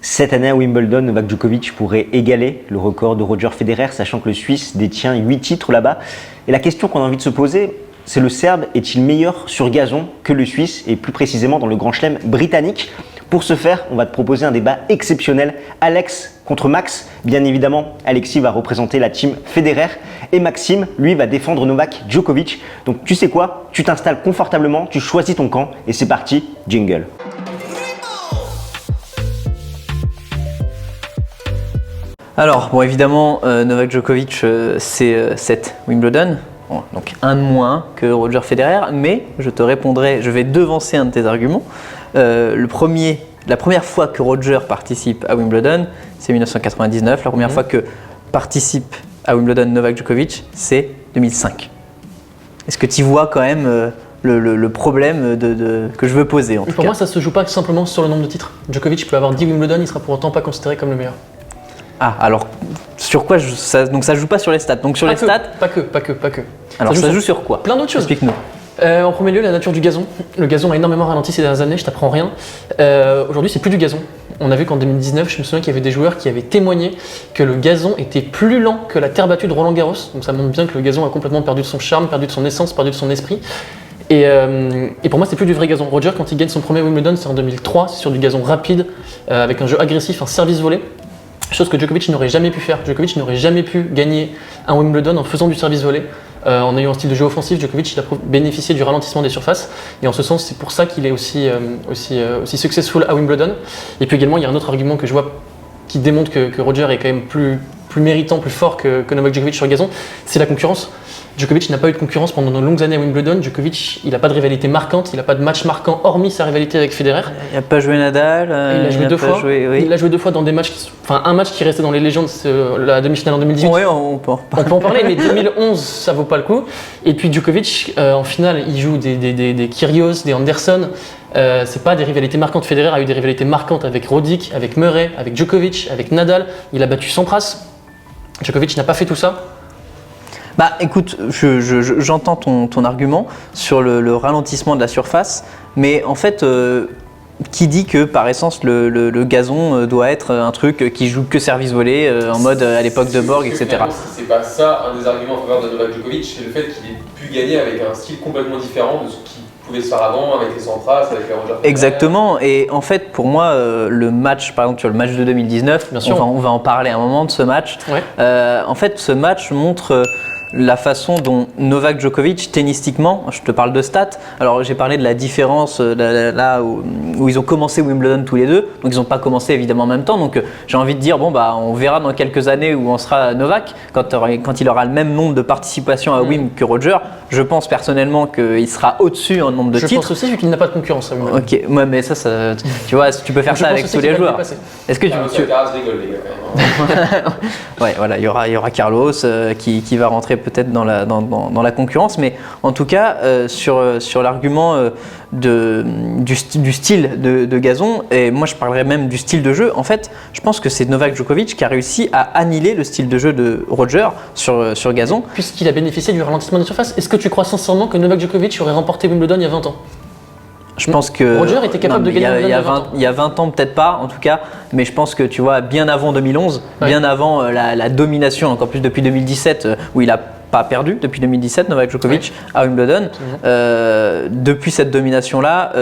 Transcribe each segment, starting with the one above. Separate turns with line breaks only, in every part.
Cette année à Wimbledon, Novak Djokovic pourrait égaler le record de Roger Federer, sachant que le Suisse détient 8 titres là-bas. Et la question qu'on a envie de se poser, c'est le Serbe est-il meilleur sur gazon que le Suisse, et plus précisément dans le Grand Chelem britannique? Pour ce faire, on va te proposer un débat exceptionnel, Alex contre Max. Bien évidemment, Alexis va représenter la team Federer et Maxime, lui, va défendre Novak Djokovic. Donc tu sais quoi? Tu t'installes confortablement, tu choisis ton camp et c'est parti, jingle.
Alors, bon, évidemment, Novak Djokovic, c'est 7 Wimbledon, bon, donc un de moins que Roger Federer, mais je te répondrai, je vais devancer un de tes arguments. La première fois que Roger participe à Wimbledon, c'est 1999. La première fois que participe à Wimbledon Novak Djokovic, c'est 2005. Est-ce que tu vois quand même le problème que je veux poser en tout cas?
Pour moi, ça ne se joue pas simplement sur le nombre de titres. Djokovic peut avoir 10 Wimbledon, il ne sera pour autant pas considéré comme le meilleur.
Ah, alors, sur quoi donc ça ne joue pas sur les stats. Donc sur les stats.
Pas que.
Alors ça joue sur quoi?
Plein d'autres choses.
Explique-nous.
En premier lieu, la nature du gazon. Le gazon a énormément ralenti ces dernières années, je t'apprends rien. Aujourd'hui, c'est plus du gazon. On a vu qu'en 2019, je me souviens qu'il y avait des joueurs qui avaient témoigné que le gazon était plus lent que la terre battue de Roland Garros. Donc ça montre bien que le gazon a complètement perdu de son charme, perdu de son essence, perdu de son esprit. Et pour moi, c'est plus du vrai gazon. Roger, quand il gagne son premier Wimbledon, c'est en 2003, c'est sur du gazon rapide, avec un jeu agressif, un service volé. Chose que Djokovic n'aurait jamais pu faire. Djokovic n'aurait jamais pu gagner un Wimbledon en faisant du service volé. En ayant un style de jeu offensif, Djokovic il a bénéficié du ralentissement des surfaces. Et en ce sens, c'est pour ça qu'il est aussi successful à Wimbledon. Et puis également, il y a un autre argument que je vois qui démontre que Roger est quand même plus méritant, plus fort que Novak Djokovic sur gazon, c'est la concurrence. Djokovic n'a pas eu de concurrence pendant de longues années à Wimbledon. Djokovic, il n'a pas de rivalité marquante, il n'a pas de match marquant hormis sa rivalité avec Federer.
Il n'a pas joué Nadal.
Il a joué deux fois. Il a joué 2 fois dans des matchs, un match qui restait dans les légendes, c'est la demi-finale en 2018.
Oui, on peut
en parler, mais 2011, ça vaut pas le coup. Et puis Djokovic, en finale, il joue des Kyrgios, des Anderson. C'est pas des rivalités marquantes. Federer a eu des rivalités marquantes avec Roddick, avec Murray, avec Djokovic, avec Nadal. Il a battu Sampras. Djokovic n'a pas fait tout ça.
Bah écoute, j'entends ton argument sur le ralentissement de la surface, mais en fait, qui dit que par essence le gazon doit être un truc qui joue que service volé, en mode à l'époque de Borg, etc.
C'est pas ça un des arguments en faveur de Novak Djokovic, c'est le fait qu'il ait pu gagner avec un style complètement différent de ce qui pouvait se faire avant, avec les Sampras, avec les Roger Federer.
Exactement, et en fait pour moi le match, par exemple tu vois, le match de 2019, on va en parler un moment de ce match.
Ouais.
En fait ce match montre la façon dont Novak Djokovic, tennistiquement, je te parle de stats, alors j'ai parlé de la différence là où ils ont commencé Wimbledon tous les deux, donc ils n'ont pas commencé évidemment en même temps, donc j'ai envie de dire, bon bah on verra dans quelques années où on sera Novak, quand il aura le même nombre de participations à Wim que Roger. Je pense personnellement qu'il sera au-dessus en nombre de titres.
Je pense aussi vu qu'il n'a pas de concurrence à Wimbledon.
Ok, ouais, mais ça, tu vois, tu peux faire ça avec tous les joueurs. Est-ce que
Alcaraz rigole les gars.
Ouais, voilà, il y aura Carlos qui va rentrer peut-être dans la concurrence, mais en tout cas sur l'argument du style de gazon, et moi je parlerais même du style de jeu. En fait, je pense que c'est Novak Djokovic qui a réussi à annihiler le style de jeu de Roger sur gazon.
Puisqu'il a bénéficié du ralentissement des surfaces, est-ce que tu crois sincèrement que Novak Djokovic aurait remporté Wimbledon il y a 20 ans?
Je pense que
Roger était capable de gagner
il y a 20 ans, peut-être pas en tout cas, mais je pense que tu vois, bien avant 2011, bien avant la domination, encore plus depuis 2017, où il a pas perdu depuis 2017, Novak Djokovic à Wimbledon. Depuis cette domination-là,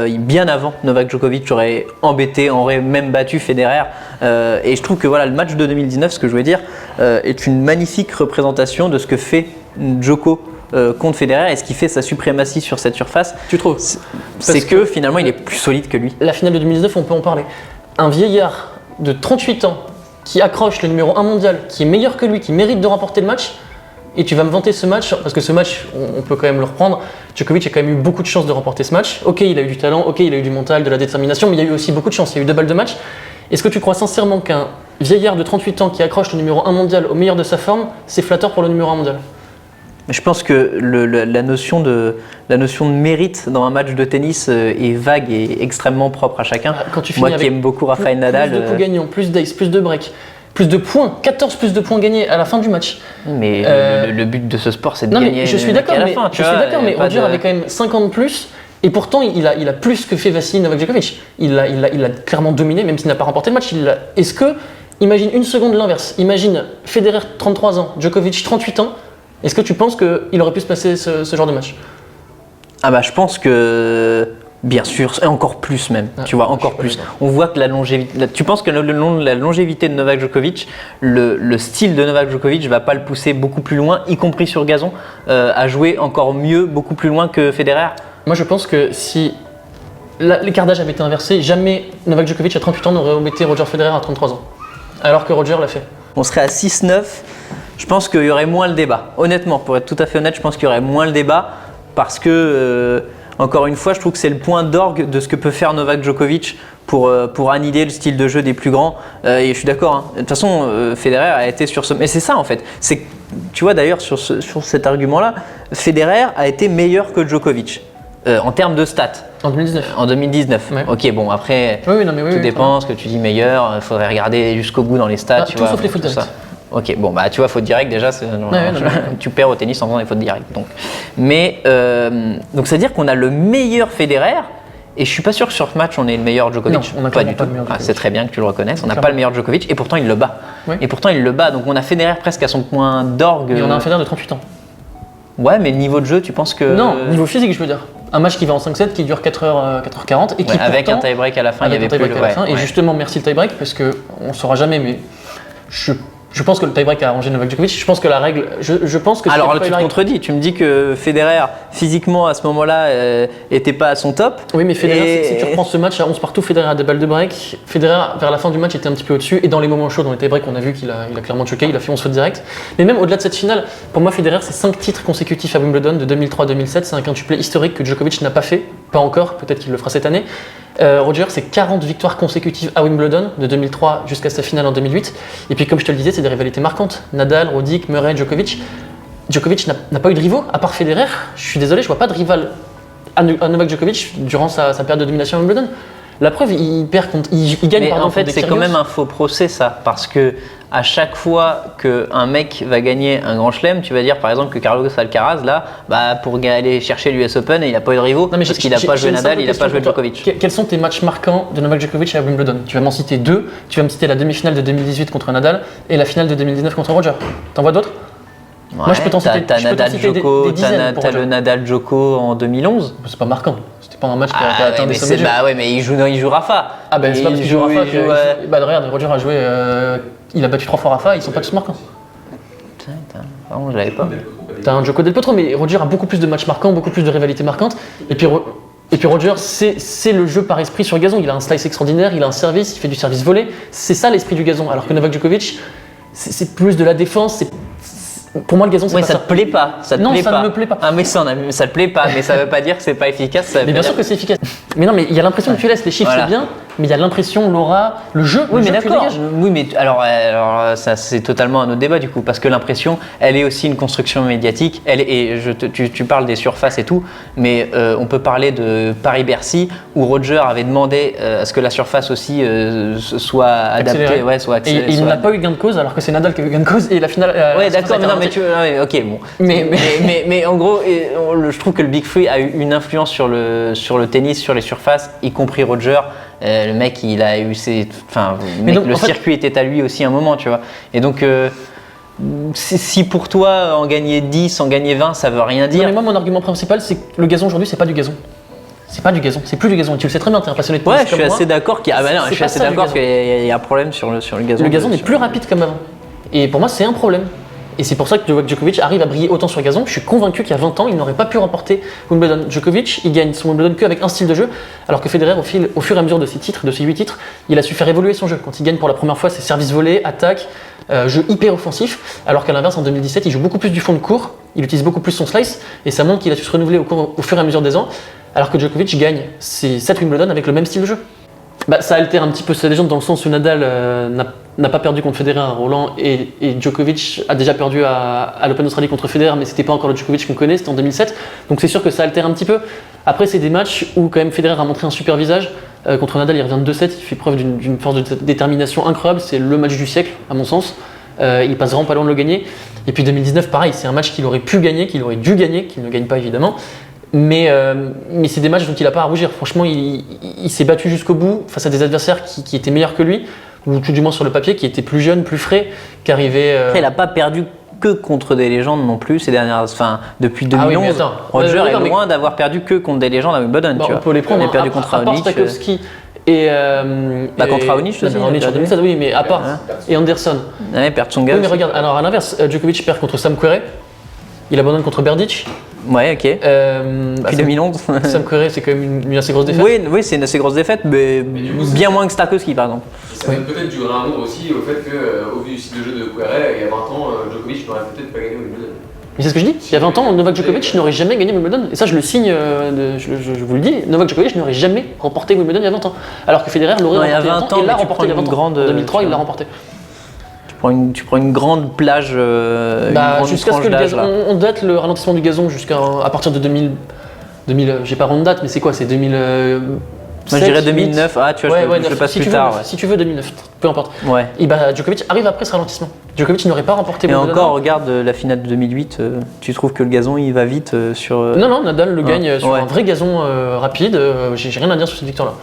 bien avant, Novak Djokovic aurait embêté, aurait même battu Federer. Et je trouve que voilà, le match de 2019, ce que je voulais dire, est une magnifique représentation de ce que fait Djoko contre Federer et ce qui fait sa suprématie sur cette surface.
Tu trouves?
C'est que finalement il est plus solide que lui.
La finale de 2019, on peut en parler. Un vieillard de 38 ans qui accroche le numéro 1 mondial, qui est meilleur que lui, qui mérite de remporter le match, et tu vas me vanter ce match, parce que ce match, on peut quand même le reprendre. Djokovic a quand même eu beaucoup de chance de remporter ce match. Ok, il a eu du talent, ok, il a eu du mental, de la détermination, mais il y a eu aussi beaucoup de chance. Il y a eu 2 balles de match. Est-ce que tu crois sincèrement qu'un vieillard de 38 ans qui accroche le numéro 1 mondial au meilleur de sa forme, c'est flatteur pour le numéro 1 mondial?
Je pense que la notion de mérite dans un match de tennis est vague et extrêmement propre à chacun.
Quand tu
Moi qui aime beaucoup Rafael Nadal.
Plus de coups gagnants, plus d'ace, plus de break, plus de points, 14 plus de points gagnés à la fin du match.
Mais le but de ce sport, c'est de
non,
gagner.
Mais je suis d'accord,
à la fin,
mais
Roger
avait quand même 50 de plus Et pourtant, il a plus que fait vaciller Novak Djokovic. Il a clairement dominé, même s'il n'a pas remporté le match. Est-ce que, imagine une seconde l'inverse, imagine Federer 33 ans, Djokovic 38 ans, est-ce que tu penses qu'il aurait pu se passer ce genre de match?
Ah bah je pense que bien sûr, et encore plus même, tu vois, encore plus. On voit que la longévité, tu penses que la longévité de Novak Djokovic, le style de Novak Djokovic va pas le pousser beaucoup plus loin, y compris sur gazon, à jouer encore mieux, beaucoup plus loin que Federer?
Moi je pense que si l'écart d'âge avait été inversé, jamais Novak Djokovic à 38 ans n'aurait ometté Roger Federer à 33 ans. Alors que Roger l'a fait.
On serait à 6-9, je pense qu'il y aurait moins le débat. Honnêtement, pour être tout à fait honnête, je pense qu'il y aurait moins le débat parce que, encore une fois, je trouve que c'est le point d'orgue de ce que peut faire Novak Djokovic pour annihiler le style de jeu des plus grands. Et je suis d'accord, hein. De toute façon, Federer a été sur ce... Mais c'est ça en fait. Tu vois d'ailleurs sur cet argument-là, Federer a été meilleur que Djokovic. En termes de stats.
En 2019.
En 2019.
Ouais.
Ok, bon, après,
tout
dépend, ce que tu dis meilleur, il faudrait regarder jusqu'au bout dans les stats. Tu
tout
vois,
sauf les fautes
tout ça.
directes.
Ok, bon, bah tu vois, faute directe déjà, tu perds au tennis en faisant des fautes directes. Donc, donc c'est-à-dire qu'on a le meilleur Federer, et je suis pas sûr que sur ce match on ait le meilleur Djokovic.
Non, on a
pas du
pas
tout.
le meilleur Djokovic.
C'est très bien que tu le reconnaisses, on n'a pas le meilleur Djokovic, et pourtant il le bat.
Ouais.
Et pourtant il le bat, donc on a Federer presque à son point d'orgue.
Et on a un Federer de 38 ans.
Ouais, mais le niveau de jeu, tu penses que.
Non, niveau physique, je veux dire. Un match qui va en 5-7, qui dure 4h40 et qui
Ouais, avec
pourtant,
un tie-break à la fin, il y
avec
avait
un
plus
tie-break à la fin. Et justement, merci le tie-break parce que on saura jamais, mais je pense que le tie-break a arrangé Novak Djokovic. Je pense que la règle, je pense que.
Alors là, tu te contredis. Tu me dis que Federer, physiquement à ce moment-là, était pas à son top.
Oui, mais Federer, si tu reprends ce match à 11 partout, Federer a des balles de break. Federer, vers la fin du match, était un petit peu au-dessus. Et dans les moments chauds, dans les tie-breaks, on a vu qu'il a clairement choqué. Il a fait 11 fautes directes. Mais même au-delà de cette finale, pour moi, Federer, c'est 5 titres consécutifs à Wimbledon de 2003-2007. C'est un quintuplé historique que Djokovic n'a pas fait. Pas encore. Peut-être qu'il le fera cette année. Roger, c'est 40 victoires consécutives à Wimbledon, de 2003 jusqu'à sa finale en 2008. Et puis, comme je te le disais, c'est des rivalités marquantes. Nadal, Roddick, Murray, Djokovic. Djokovic n'a pas eu de rivaux, à part Federer. Je suis désolé, je vois pas de rival à Novak Djokovic durant sa période de domination à Wimbledon. La preuve, il perd contre, il gagne.
Mais
pardon,
en fait,
contre
c'est
des
quand
Kyrgios.
même un faux procès, ça, parce que à chaque fois qu'un mec va gagner un grand chelem, tu vas dire par exemple que Carlos Alcaraz, là, pour aller chercher l'US Open, il n'a pas eu de rivaux,
Non, mais
parce qu'il n'a pas joué Nadal, il n'a pas joué Djokovic.
Quels sont tes matchs marquants de Novak Djokovic à Wimbledon? Tu vas m'en citer deux. Tu vas me citer la demi-finale de 2018 contre Nadal et la finale de 2019 contre Roger. T'en vois d'autres? Moi, je peux t'en citer,
T'as Nadal Djoko,
des dizaines pour
t'as
Roger.
le Nadal Djoko en 2011.
C'est pas marquant. C'était pas un match qui a atteint des sommets.
Bah ouais, mais il joue Rafa.
Ah ben c'est pas parce qu'il joue Rafa que...
ouais.
Bah regarde, Roger a joué... il a battu 3 fois Rafa, ils sont pas tous marquants.
Putain, vraiment, je l'avais pas.
T'as un Djoko Del Potro, mais Roger a beaucoup plus de matchs marquants, beaucoup plus de rivalités marquantes. Et puis Roger, c'est le jeu par esprit sur gazon. Il a un slice extraordinaire, il a un service, il fait du service volé. C'est ça l'esprit du gazon. Alors que Novak Djokovic, c'est plus de la défense. Pour moi, le gazon, c'est
Oui,
pas
ça
ça.
te plaît pas.
Non, ça ne me plaît pas.
Ah, mais ça te plaît pas, mais ça veut pas dire que c'est pas efficace. Ça veut
Mais
pas
bien
dire-
sûr que c'est efficace. Mais non, mais il y a l'impression que tu laisses les chiffres,
Voilà.
c'est bien, mais il y a l'impression, l'aura, le jeu.
Oui,
le
mais
jeu que tu
d'accord.
dégages.
Oui, mais alors ça c'est totalement un autre débat du coup, parce que l'impression, elle est aussi une construction médiatique. Tu parles des surfaces et tout, mais on peut parler de Paris-Bercy où Roger avait demandé à ce que la surface aussi soit adaptée,
Accéléré.
ouais, soit
Et
accélérée.
il n'a pas eu gain de cause, alors que c'est Nadal qui a eu gain de cause et la finale.
Ouais, d'accord, mais non, mais ok, bon. Mais en gros, je trouve que le Big Free a eu une influence sur le tennis, sur les surfaces, y compris Roger. Le mec, il a eu le circuit était à lui aussi un moment, tu vois. Et donc, si pour toi, en gagner 10, en gagner 20, ça veut rien
Non,
dire.
mais moi, mon argument principal, c'est que le gazon aujourd'hui, c'est pas du gazon. C'est pas du gazon, c'est plus du gazon. Et tu le sais très bien, t'es un passionné de tennis
Ouais, je suis
comme moi.
assez d'accord qu'il y a,
C'est
je suis
pas
assez
ça, du
d'accord
gazon.
qu'il y a un problème sur le gazon.
Le gazon n'est plus rapide comme avant. Et pour moi, c'est un problème. Et c'est pour ça que Novak Djokovic arrive à briller autant sur gazon. Je suis convaincu qu'il y a 20 ans, il n'aurait pas pu remporter Wimbledon. Djokovic, il gagne son Wimbledon qu'avec un style de jeu, alors que Federer, au fur et à mesure de ses titres, de ses 8 titres, il a su faire évoluer son jeu. Quand il gagne pour la première fois, c'est service volé, attaque, jeu hyper offensif, alors qu'à l'inverse, en 2017, il joue beaucoup plus du fond de court, il utilise beaucoup plus son slice, et ça montre qu'il a su se renouveler au fur et à mesure des ans, alors que Djokovic gagne ses 7 Wimbledon avec le même style de jeu. Ça altère un petit peu sa légende dans le sens où Nadal n'a pas perdu contre Federer à Roland et Djokovic a déjà perdu à l'Open d'Australie contre Federer, mais c'était pas encore le Djokovic qu'on connaît, c'était en 2007. Donc c'est sûr que ça altère un petit peu. Après, c'est des matchs où quand même Federer a montré un super visage. Contre Nadal, il revient de 2-7, il fait preuve d'une force de détermination incroyable. C'est le match du siècle, à mon sens. Il passe vraiment pas loin de le gagner. Et puis 2019, pareil, c'est un match qu'il aurait pu gagner, qu'il aurait dû gagner, qu'il ne gagne pas évidemment. Mais c'est des matchs dont il n'a pas à rougir. Franchement, il s'est battu jusqu'au bout face à des adversaires qui étaient meilleurs que lui, ou tout du moins sur le papier, qui étaient plus jeunes, plus frais, qui arrivaient.
Après, il n'a pas perdu que contre des légendes non plus ces dernières. Enfin, depuis 2011,
oui, mais attends.
Roger
Non,
est loin d'avoir perdu que contre des légendes à Wimbledon.
Bah,
tu
on
vois.
peut les prendre.
Il a perdu
à
contre
part
Raonic.
Stakowski et.
Contre Raonic, je te dis, il a
Raonic en
perdu.
2007, oui, mais à part.
Ouais.
Et Anderson.
Ouais, perd Tsonga.
Oui, mais
aussi.
regarde, alors à l'inverse, Djokovic perd contre Sam Querrey. Il abandonne contre Berdych.
Ouais, ok. Puis 2011.
Sam Querrey, c'est quand même une assez grosse défaite.
Oui, c'est une assez grosse défaite, mais bien moins que Starkowski par exemple.
Ça donne peut-être du grain à moudre aussi au fait qu'au vu du style de jeu de Querrey, il y a 20 ans, Djokovic n'aurait peut-être pas gagné Wimbledon.
Mais c'est ce que je dis. Il y a 20 ans, Novak Djokovic n'aurait jamais gagné Wimbledon. Et ça, je le signe, je vous le dis, Novak Djokovic n'aurait jamais remporté Wimbledon il y a 20 ans. Alors que Federer l'aurait
Non, il y a
remporté
20 ans,
et l'a
mais tu
remporté il y a
prends
20
une
ans.
grande-
En 2003, il l'a remporté.
Tu prends une grande plage, une grande
Jusqu'à ce
tranche
que le
d'âge,
gazon,
là.
on date le ralentissement du gazon à partir de 2000, j'ai pas rond de date, mais c'est quoi, c'est 2000.
Moi je dirais 2009, ah tu vois, je le passe
si
plus
tu
tard.
veux, si tu veux 2009, peu importe.
Ouais.
Et bah Djokovic arrive après ce ralentissement. Djokovic n'aurait pas remporté
Et
Wimbledon.
encore, regarde la finale de 2008, tu trouves que le gazon il va vite sur.
Non, Nadal le gagne sur
Ouais.
un vrai gazon rapide. J'ai rien à dire sur cette victoire-là.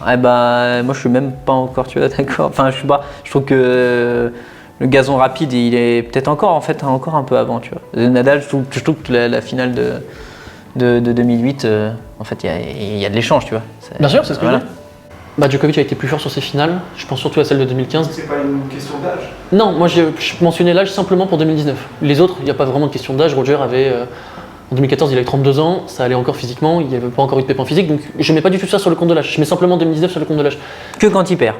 Eh ben, moi je suis même pas encore, tu vois, d'accord. Enfin, je sais pas, je trouve que le gazon rapide il est peut-être encore un peu avant, tu vois. Nadal, je trouve que la finale de 2008, en fait, il y a de l'échange, tu vois.
Bien sûr, c'est ce que
voilà.
je dis. Bah, Djokovic a été plus fort sur ses finales, je pense surtout à celle de 2015.
C'est pas une question d'âge.
Non, moi je mentionnais l'âge simplement pour 2019. Les autres, il n'y a pas vraiment de question d'âge. Roger avait, en 2014, il avait 32 ans, ça allait encore physiquement, il n'y avait pas encore eu de pépin physique, donc je mets pas du tout ça sur le compte de l'âge. Je mets simplement 2019 sur le compte de l'âge.
Que quand il perd.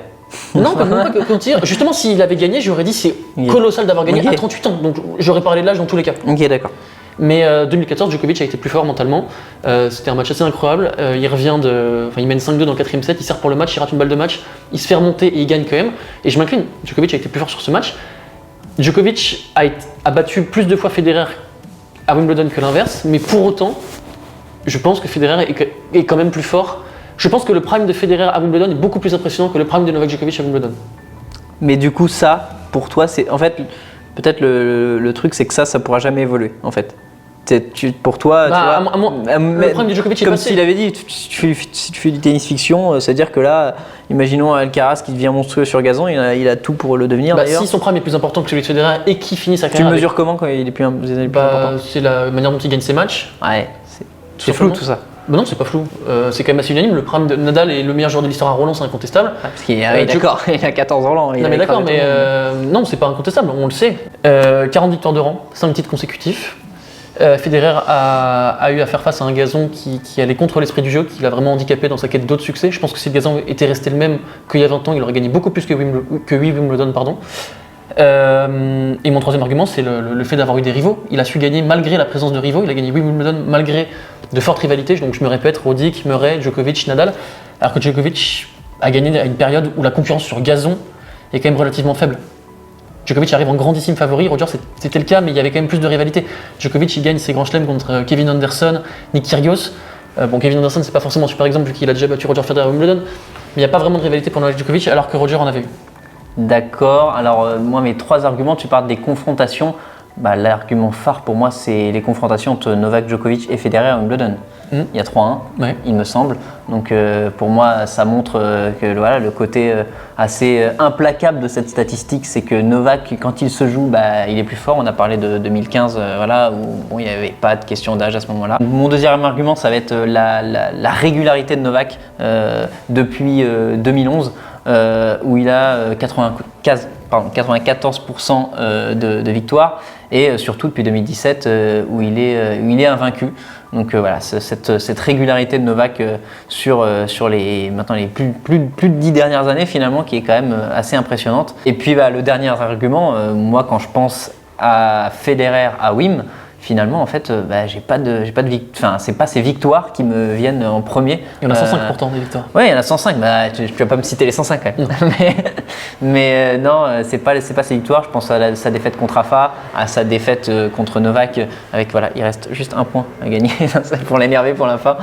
Non, quand même pas que quand il... Justement, s'il avait gagné, j'aurais dit c'est
Ok.
colossal d'avoir gagné
Ok.
à 38 ans, donc j'aurais parlé de l'âge dans tous les cas.
Ok, d'accord.
Mais 2014, Djokovic a été plus fort mentalement. C'était un match assez incroyable. Il mène 5-2 dans le 4ème set, il sert pour le match, il rate une balle de match, il se fait remonter et il gagne quand même. Et je m'incline, Djokovic a été plus fort sur ce match. Djokovic a battu plus de fois Federer à Wimbledon que l'inverse, mais pour autant, je pense que Federer est quand même plus fort. Je pense que le prime de Federer à Wimbledon est beaucoup plus impressionnant que le prime de Novak Djokovic à Wimbledon.
Mais du coup, ça, pour toi, c'est. En fait, peut-être le truc, c'est que ça pourra jamais évoluer, en fait. Pour toi, tu vois.
Le prime de Djokovic est
Comme
passé.
s'il avait dit, si tu fais du tennis fiction, c'est-à-dire que là, imaginons Alcaraz qui devient monstrueux sur gazon, il a tout pour le devenir d'ailleurs.
Si son prime est plus important que celui de Federer et qu'il finit sa
Tu
carrière.
le mesures comment quand il est plus important
C'est la manière dont il gagne ses matchs.
Ouais, c'est flou
simplement.
tout ça.
Bah non, c'est pas flou. C'est quand même assez unanime. Le prime de Nadal est le meilleur joueur de l'histoire à Roland, c'est incontestable.
Parce qu'il est d'accord, il a 14 ans.
Non, mais d'accord, mais non, c'est pas incontestable, on le sait. 40 victoires de rang, 5 titres consécutifs. Federer a eu à faire face à un gazon qui allait contre l'esprit du jeu, qui l'a vraiment handicapé dans sa quête d'autres succès. Je pense que si le gazon était resté le même qu'il y a 20 ans, il aurait gagné beaucoup plus que 8 Wimbledon. Pardon. Et mon troisième argument, c'est le fait d'avoir eu des rivaux. Il a su gagner malgré la présence de rivaux. Il a gagné 8 Wimbledon malgré de fortes rivalités. Donc je me répète, Roddick, Murray, Djokovic, Nadal. Alors que Djokovic a gagné à une période où la concurrence sur gazon est quand même relativement faible. Djokovic arrive en grandissime favori. Roger, c'était le cas, mais il y avait quand même plus de rivalité. Djokovic, il gagne ses grands chelems contre Kevin Anderson, Nick Kyrgios. Kevin Anderson, c'est pas forcément un super exemple vu qu'il a déjà battu Roger Federer à Wimbledon. Mais il n'y a pas vraiment de rivalité pour Novak Djokovic, alors que Roger en avait eu.
D'accord. Alors, moi, mes 3 arguments, tu parles des confrontations. L'argument phare pour moi, c'est les confrontations entre Novak Djokovic et Federer à Wimbledon. Il y a 3-1,
Ouais.
il me semble. Donc, pour moi, ça montre que voilà, le côté assez implacable de cette statistique, c'est que Novak, quand il se joue, il est plus fort. On a parlé de 2015, où il n'y avait pas de question d'âge à ce moment-là. Mon deuxième argument, ça va être la régularité de Novak depuis 2011. Où il a 94% de victoires et surtout depuis 2017 où il est invaincu. Donc voilà, cette régularité de Novak sur les plus de 10 dernières années finalement qui est quand même assez impressionnante. Et puis le dernier argument, moi quand je pense à Federer à Wim, finalement en fait j'ai pas de victoire, enfin c'est pas ces victoires qui me viennent en premier.
Il y en a 105 pourtant des victoires.
Ouais, il y en a 105, tu vas pas me citer les 105 quand même. mais non, c'est pas ces victoires, je pense à sa défaite contre Rafa, à sa défaite contre Novak, avec il reste juste un point à gagner pour l'énerver pour la fin.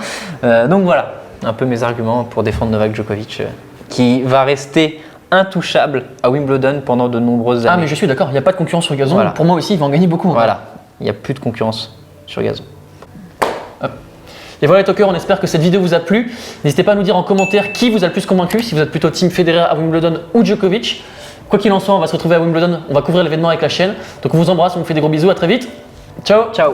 Donc voilà, un peu mes arguments pour défendre Novak Djokovic, qui va rester intouchable à Wimbledon pendant de nombreuses années.
Ah mais je suis d'accord, il n'y a pas de concurrence sur gazon.
Voilà.
Pour moi aussi, il va en gagner beaucoup.
Voilà, il n'y a plus de concurrence sur gazon.
Et voilà les talkers, on espère que cette vidéo vous a plu. N'hésitez pas à nous dire en commentaire qui vous a le plus convaincu, si vous êtes plutôt team Federer à Wimbledon ou Djokovic. Quoi qu'il en soit, on va se retrouver à Wimbledon, on va couvrir l'événement avec la chaîne. Donc on vous embrasse, on vous fait des gros bisous, à très vite. Ciao.
Ciao.